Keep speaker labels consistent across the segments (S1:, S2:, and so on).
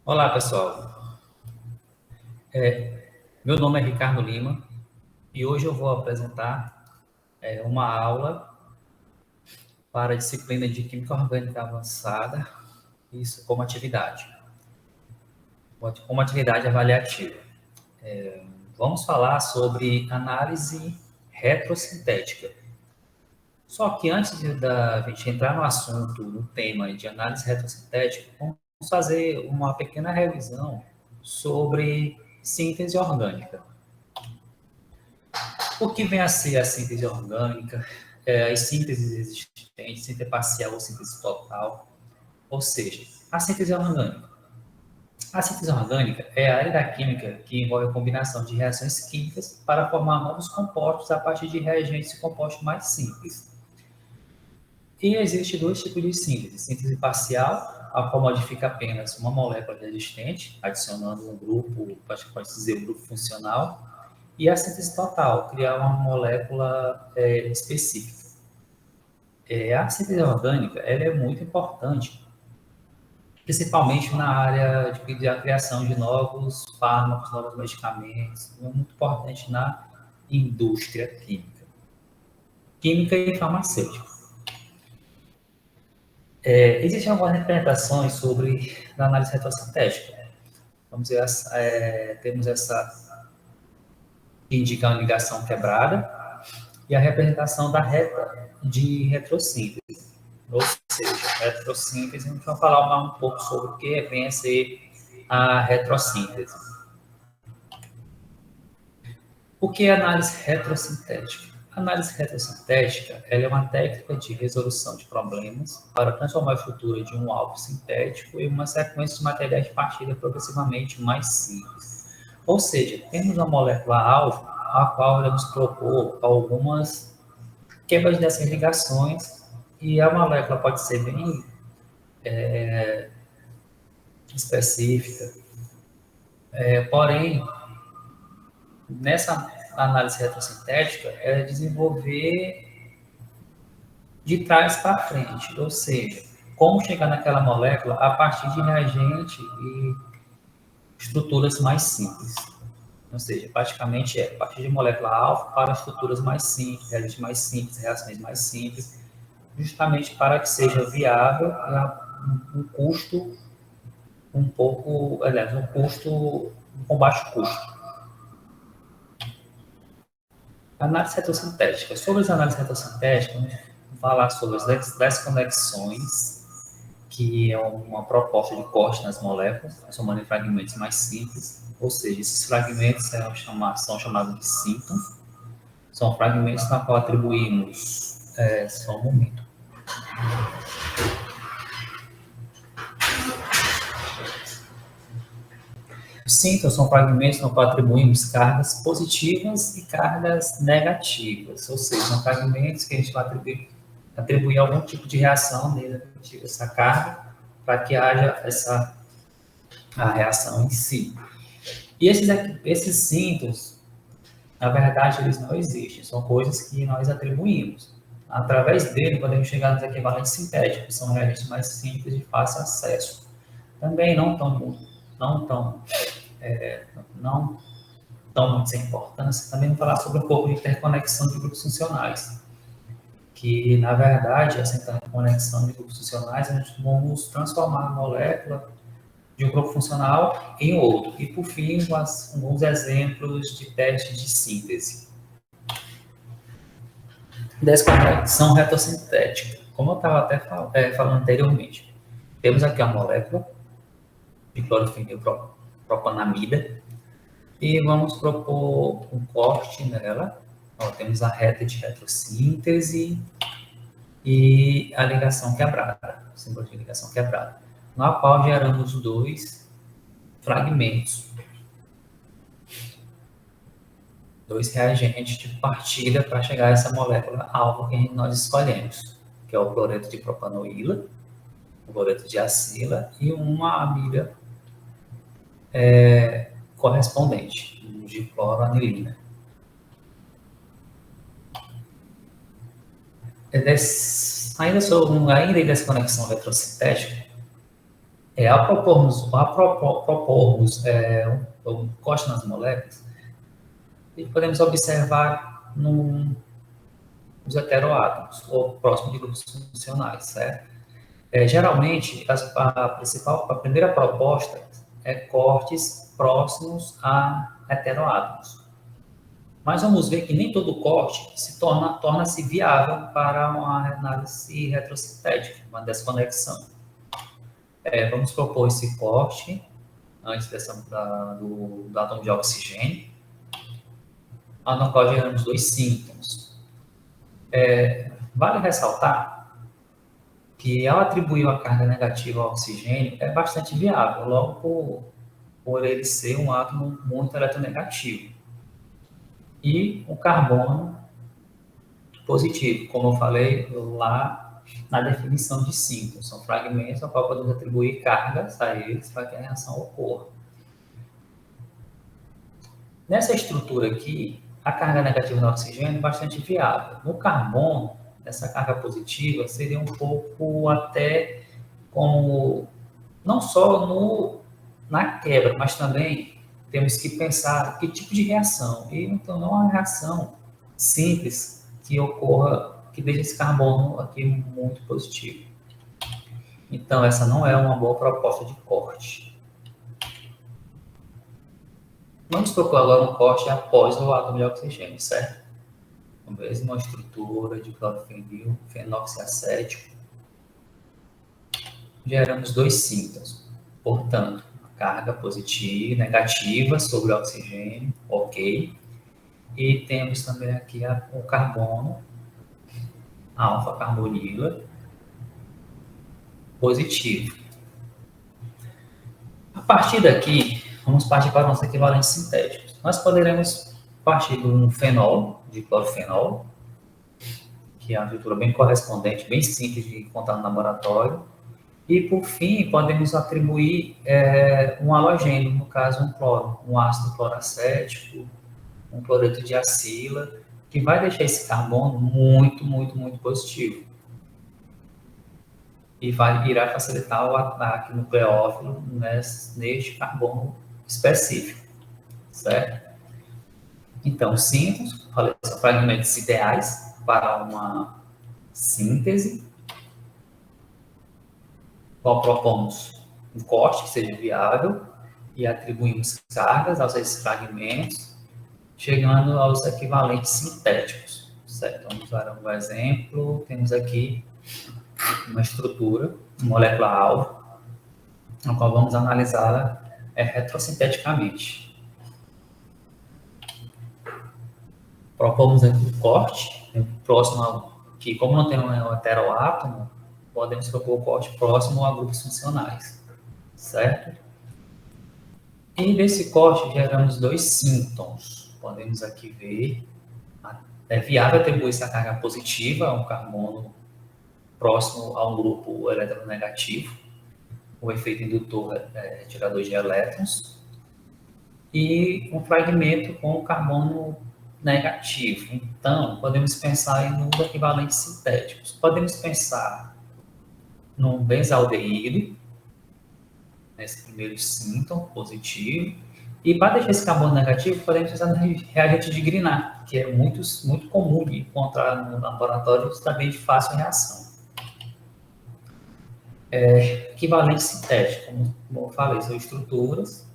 S1: Olá, pessoal. Meu nome é Ricardo Lima e hoje eu vou apresentar uma aula para a disciplina de Química Orgânica Avançada, isso como atividade avaliativa. Vamos falar sobre análise retrosintética. Só que antes da gente entrar no assunto, no tema de análise retrosintética, vamos fazer uma pequena revisão sobre síntese orgânica. O que vem a ser a síntese orgânica, as sínteses existentes, síntese parcial ou síntese total, ou seja, a síntese orgânica. A síntese orgânica é a área da química que envolve a combinação de reações químicas para formar novos compostos a partir de reagentes e compostos mais simples. E existe dois tipos de síntese: síntese parcial, a qual modifica apenas uma molécula existente, adicionando um grupo, pode dizer um grupo funcional, e a síntese total, criar uma molécula específica. A síntese orgânica ela é muito importante, principalmente na área de criação de novos fármacos, novos medicamentos, muito importante na indústria química e farmacêutica. Existem algumas representações sobre a análise retrosintética. Vamos dizer, temos essa que indica uma ligação quebrada, e a representação da reta de retrossíntese. Ou seja, retrossíntese, a gente vai falar um pouco sobre o que vem a ser a retrossíntese. O que é análise retrosintética? A análise retrosintética ela é uma técnica de resolução de problemas para transformar a estrutura de um alvo sintético em uma sequência de materiais de partida progressivamente mais simples. Ou seja, temos uma molécula-alvo a qual iremos propor algumas quebras dessas ligações, e a molécula pode ser bem específica, porém, nessa análise retrosintética, é desenvolver de trás para frente, ou seja, como chegar naquela molécula a partir de reagente e estruturas mais simples. Ou seja, praticamente a partir de molécula-alvo para estruturas mais simples, reagentes mais simples, reações mais simples, justamente para que seja viável um custo um pouco, aliás, um custo com baixo custo. Análise retrosintética. Sobre as análises retrosintéticas, vamos falar sobre as desconexões, que é uma proposta de corte nas moléculas, transformando em fragmentos mais simples, ou seja, esses fragmentos são chamados de síntons, são fragmentos na qual atribuímos, só um momento. Síntons são fragmentos no qual atribuímos cargas positivas e cargas negativas, ou seja, são fragmentos que a gente vai atribuir algum tipo de reação negativa a essa carga, para que haja a reação em si. E esses síntons, na verdade, eles não existem, são coisas que nós atribuímos. Através dele, podemos chegar nos equivalentes sintéticos, que são reagentes mais simples e de fácil acesso. Também não tão muito sem importância, também vou falar sobre um pouco de interconexão de grupos funcionais, que, na verdade, essa interconexão de grupos funcionais, nós vamos transformar a molécula de um grupo funcional em outro. E, por fim, alguns exemplos de testes de síntese. Desconexão retossintética. Como eu estava até falando anteriormente, temos aqui a molécula de clorofenilpropanamida, e vamos propor um corte nela. Temos a reta de retrossíntese e a ligação quebrada, o símbolo de ligação quebrada, na qual geramos dois fragmentos, dois reagentes de partida para chegar a essa molécula alvo que nós escolhemos, que é o cloreto de propanoíla, o cloreto de acila e uma amida correspondente, de cloroanilina. Ainda em desconexão retrosintética, um corte nas moléculas, e podemos observar nos heteroátomos, ou próximo de grupos funcionais, certo? Geralmente, a primeira proposta é cortes próximos a heteroátomos. Mas vamos ver que nem todo corte torna-se viável para uma análise retrosintética, uma desconexão. Vamos propor esse corte antes do átomo de oxigênio, no qual geramos dois síntons. Vale ressaltar que, ao atribuir uma carga negativa ao oxigênio, é bastante viável, logo por ele ser um átomo muito eletronegativo. E o carbono positivo, como eu falei lá na definição de síntons, são fragmentos ao qual podemos atribuir cargas a eles para que a reação ocorra. Nessa estrutura aqui, a carga negativa no oxigênio é bastante viável. No carbono, essa carga positiva seria um pouco até como, não só na quebra, mas também temos que pensar que tipo de reação. E então não é uma reação simples que ocorra, que deixe esse carbono aqui muito positivo. Então essa não é uma boa proposta de corte. Vamos procurar agora um corte após o átomo de oxigênio, certo? A mesma estrutura de clorofenil, fenoxiacético. Geramos dois síntons. Portanto, a carga positiva e negativa sobre o oxigênio, ok. E temos também aqui o carbono, a alfa-carbonila, positivo. A partir daqui, vamos partir para nossos equivalentes sintéticos. Nós poderemos partir de um fenol, de clorofenol, que é uma estrutura bem correspondente, bem simples de encontrar no laboratório. E, por fim, podemos atribuir um halogênio, no caso, um cloro, um ácido cloracético, um cloreto de acila, que vai deixar esse carbono muito, muito, muito positivo. E irá facilitar o ataque nucleófilo neste carbono específico, certo? Então, síntons, são fragmentos ideais para uma síntese, qual propomos um corte que seja viável e atribuímos cargas aos esses fragmentos, chegando aos equivalentes sintéticos, certo? Vamos dar um exemplo. Temos aqui uma estrutura, molécula-alvo, a qual vamos analisá-la retrosinteticamente. Propomos aqui o corte, próximo que, como não tem um heteroátomo, podemos propor o corte próximo a grupos funcionais, certo? E desse corte geramos dois síntons. Podemos aqui ver, é viável atribuir essa carga positiva a um carbono próximo a um grupo eletronegativo, o efeito indutor tirador de elétrons, e um fragmento com carbono negativo. Então, podemos pensar em números equivalentes sintéticos. Podemos pensar num benzaldeído, nesse primeiro síntoma positivo, e para deixar esse carbono negativo, podemos pensar no reagente de Grignard, que é muito, muito comum de encontrar no laboratório, também de fácil reação. Equivalente sintético, como eu falei, são estruturas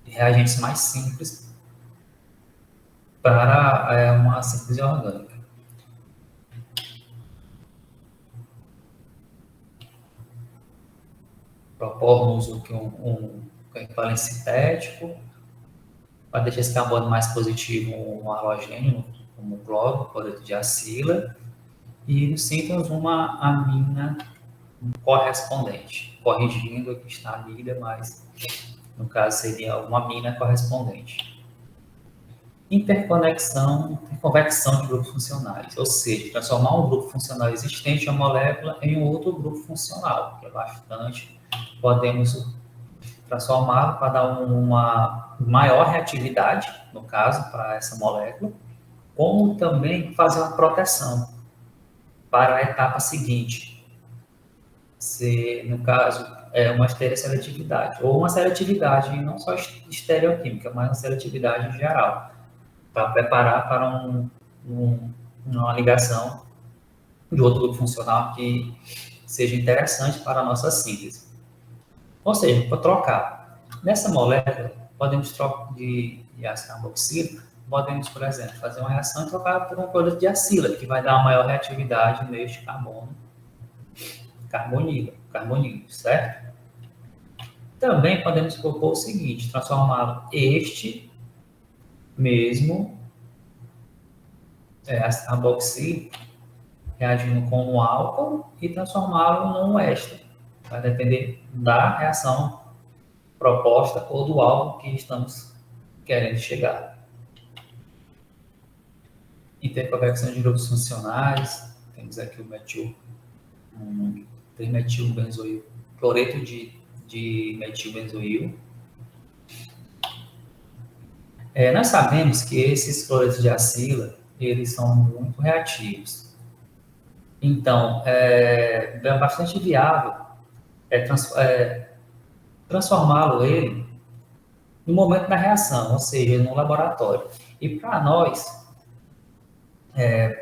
S1: de reagentes mais simples para uma síntese orgânica. Propomos um equivalente sintético para deixar esse carbono mais positivo, um halogênio, como o cloro, cloreto de acila, e nos síntons uma amina correspondente, corrigindo aqui está a amida, mas no caso seria uma amina correspondente. Interconvecção de grupos funcionais, ou seja, transformar um grupo funcional existente em uma molécula em um outro grupo funcional, que é bastante, podemos transformá-lo para dar uma maior reatividade, no caso, para essa molécula, como também fazer uma proteção para a etapa seguinte. Se, no caso, uma estereoseletividade, ou uma seletividade não só estereoquímica, mas uma seletividade geral, para preparar para uma ligação de outro grupo funcional que seja interessante para a nossa síntese. Ou seja, para trocar. Nessa molécula, podemos trocar de ácido carboxílico, podemos, por exemplo, fazer uma reação e trocar por um produto de acila, que vai dar uma maior reatividade no eixo carbonídeo, certo? Também podemos propor o seguinte, transformar este mesmo ácido carboxílico reagindo com um álcool e transformá-lo num éster. Vai depender da reação proposta ou do alvo que estamos querendo chegar. Interconversão de grupos funcionais, temos aqui o trimetilbenzoil, cloreto de metilbenzoil. Nós sabemos que esses cloretos de acila, eles são muito reativos. Então, é bastante viável transformá-lo ele no momento da reação, ou seja, no laboratório. E para nós,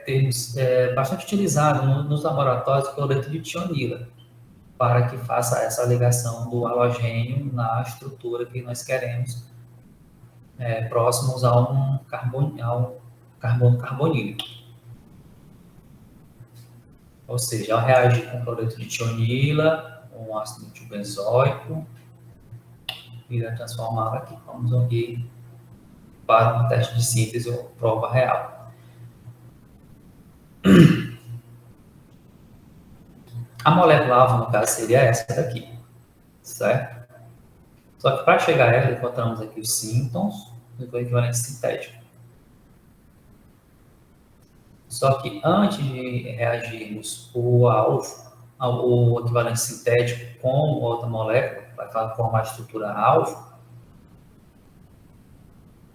S1: temos bastante utilizado nos laboratórios o cloreto de tionila, para que faça essa ligação do halogênio na estrutura que nós queremos, próximos a um carbono carbonílico. Ou seja, ao reagir com cloreto de tionila, um ácido metilbenzoico, irá transformá-lo aqui. Vamos aqui para um teste de síntese ou prova real. A molécula-alvo, no caso, seria essa daqui, certo? Só que para chegar a ela, encontramos aqui os síntons do equivalente sintético. Só que antes de reagirmos o equivalente sintético com outra molécula, para formar a estrutura alvo,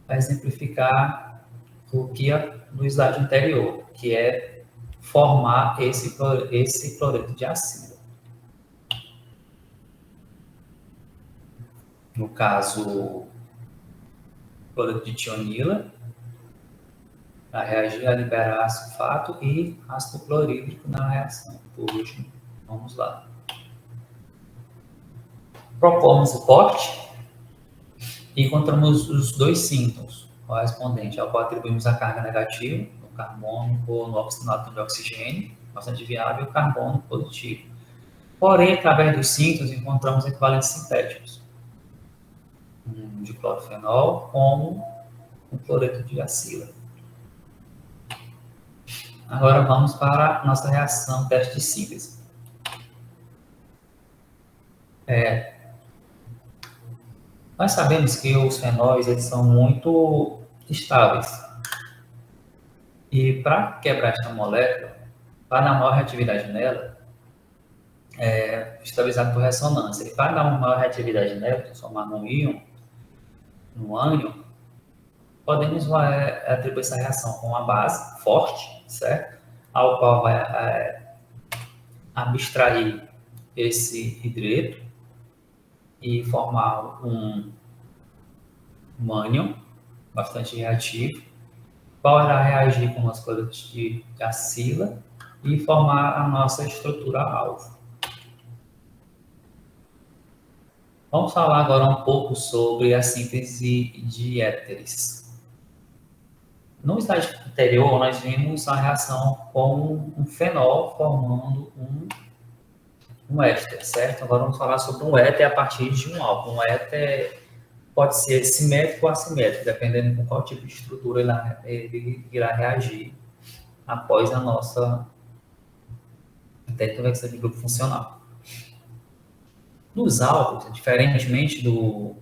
S1: vai exemplificar o que é no slide anterior, que é formar esse cloreto de acila. No caso, cloreto de tionila, a reagir a liberar sulfato e ácido clorídrico na reação. Por último, vamos lá. Propomos o corte e encontramos os dois síntons correspondentes ao qual atribuímos a carga negativa, no carbono ou no oxinato de oxigênio, bastante viável, e o carbono positivo. Porém, através dos síntons, encontramos equivalentes sintéticos de clorofenol com o cloreto de acila. Agora vamos para a nossa reação teste de síntese. Nós sabemos que os fenóis eles são muito estáveis. E para quebrar esta molécula, para dar maior reatividade nela, estabilizado por ressonância. E para dar uma maior reatividade nela, transformar num íon, num ânion, podemos atribuir essa reação com uma base forte, certo? Ao qual vai abstrair esse hidreto e formar um ânion bastante reativo, qual irá reagir com as cloretos de acila e formar a nossa estrutura alvo. Vamos falar agora um pouco sobre a síntese de éteres. No slide anterior, nós vimos a reação com um fenol formando um éster, certo? Agora vamos falar sobre um éter a partir de um álcool. Um éter pode ser simétrico ou assimétrico, dependendo com qual tipo de estrutura ele irá reagir após a nossa interconversão de grupo funcional. Nos álcools, diferentemente dos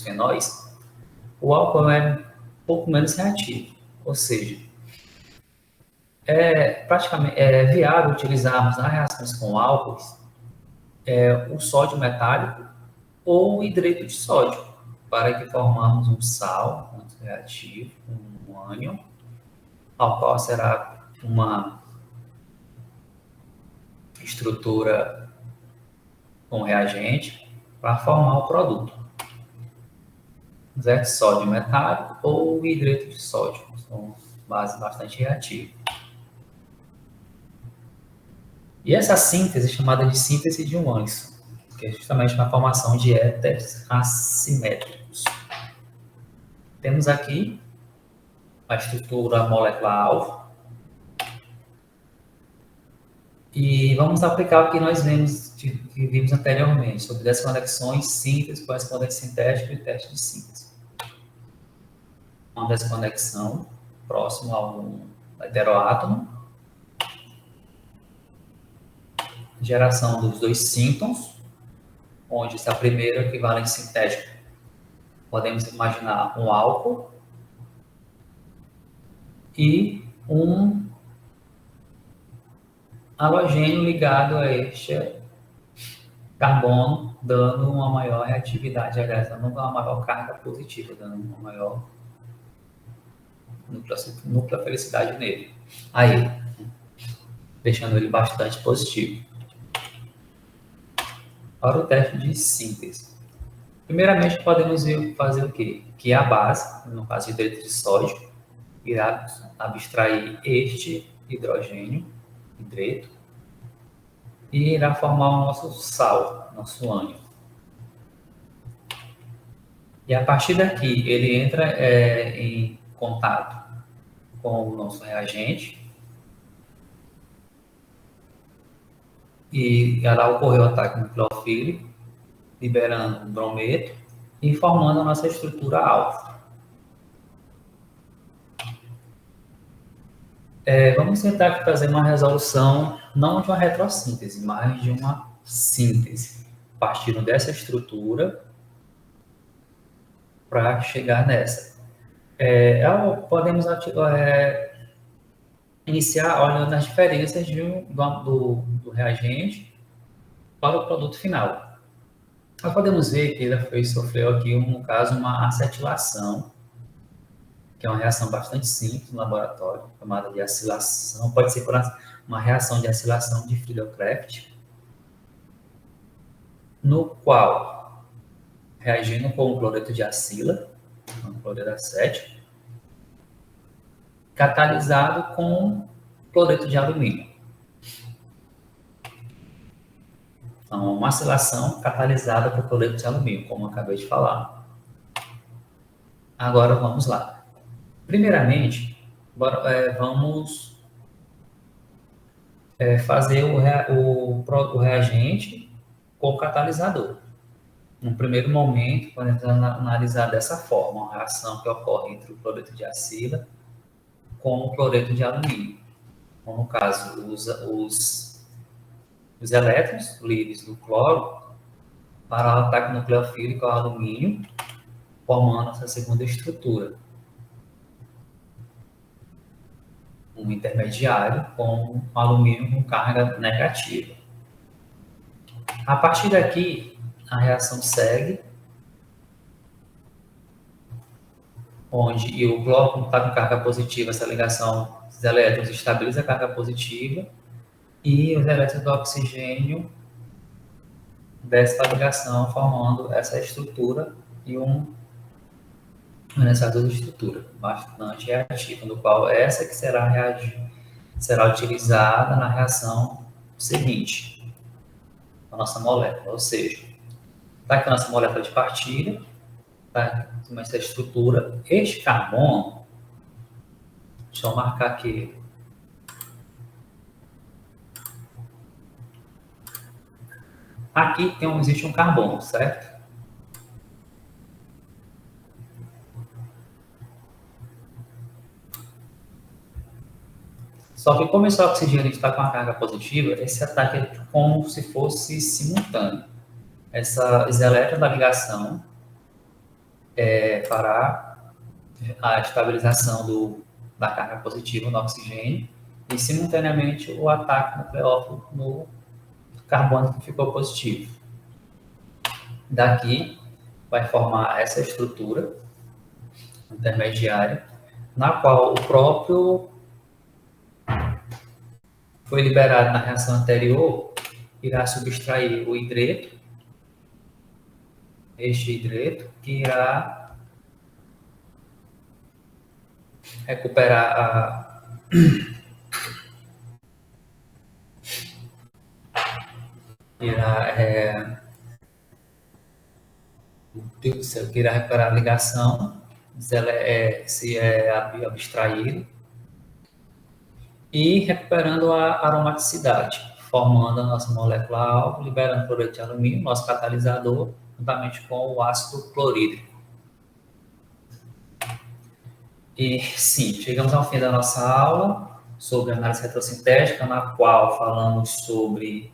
S1: fenóis, o álcool é um pouco menos reativo, ou seja, praticamente viável utilizarmos nas reações com álcools o sódio metálico ou o hidreto de sódio, para que formamos um sal muito reativo, um ânion, ao qual será uma estrutura com reagente para formar o produto. Certo? Sódio metálico ou hidreto de sódio. São bases bastante reativas. E essa síntese é chamada de síntese de Wanson, que é justamente na formação de éteres assimétricos. Temos aqui a estrutura molecular-alvo. E vamos aplicar o que nós vimos anteriormente, sobre desconexões, síntese, correspondência sintética e teste de síntese. Uma desconexão próximo a um heteroátomo. Geração dos dois síntons, onde essa primeira equivalência sintética, podemos imaginar um álcool e um halogênio ligado a este carbono, dando uma maior reatividade, aliás, dando uma maior carga positiva, dando uma maior nucleofilicidade nele. Aí, deixando ele bastante positivo. Para o teste de síntese. Primeiramente, podemos fazer o quê? Que a base, no caso de hidreto de sódio, irá abstrair este hidrogênio, hidreto, e irá formar o nosso sal, nosso ânion. E a partir daqui, ele entra em contato com o nosso reagente, e ela ocorreu o ataque nucleofílico, liberando o brometo e formando a nossa estrutura alfa. Vamos tentar aqui fazer uma resolução, não de uma retrossíntese, mas de uma síntese, partindo dessa estrutura para chegar nessa. Podemos iniciar olhando as diferenças do reagente para o produto final. Nós podemos ver que ele sofreu aqui, no caso, uma acetilação, que é uma reação bastante simples no laboratório, chamada de acilação. Pode ser uma reação de acilação de Friedel-Crafts, no qual, reagindo com o cloreto de acila, cloreto acético, catalisado com cloreto de alumínio. Então, uma acilação catalisada por cloreto de alumínio, como eu acabei de falar. Agora, vamos lá. Primeiramente, vamos fazer o reagente com o catalisador. No primeiro momento, podemos analisar dessa forma, uma reação que ocorre entre o cloreto de acila com o cloreto de alumínio. Então, no caso, os elétrons livres do cloro para o ataque nucleofílico ao alumínio, formando essa segunda estrutura. Um intermediário com alumínio com carga negativa. A partir daqui, a reação segue, onde o cloro está com carga positiva, essa ligação dos elétrons estabiliza a carga positiva e os elétrons do oxigênio dessa ligação, formando essa estrutura e essa estrutura bastante reativa, no qual essa que será utilizada na reação seguinte, a nossa molécula, ou seja, está aqui a nossa molécula de partilha, está com essa estrutura, este carbono, deixa eu marcar aqui, aqui existe um carbono, certo? Só que como esse oxigênio está com a carga positiva, esse ataque é como se fosse simultâneo. Os elétrons da ligação para a estabilização da carga positiva no oxigênio e, simultaneamente, o ataque nucleófilo no carbono que ficou positivo. Daqui vai formar essa estrutura intermediária, na qual o próprio foi liberado na reação anterior irá subtrair o hidreto, este hidreto, que irá recuperar que irá recuperar a ligação, se é abstraído, e recuperando a aromaticidade, formando a nossa molécula-alvo, liberando cloreto de alumínio, nosso catalisador, juntamente com o ácido clorídrico. E sim, chegamos ao fim da nossa aula sobre análise retrossintética, na qual falamos sobre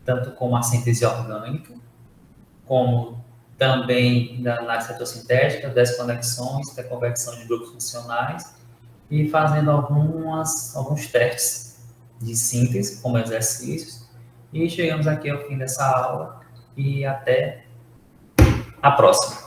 S1: tanto como a síntese orgânica, como também da análise retrossintética, desconexões, reconversão de grupos funcionais, e fazendo alguns testes de síntese, como exercícios. E chegamos aqui ao fim dessa aula, e até a próxima.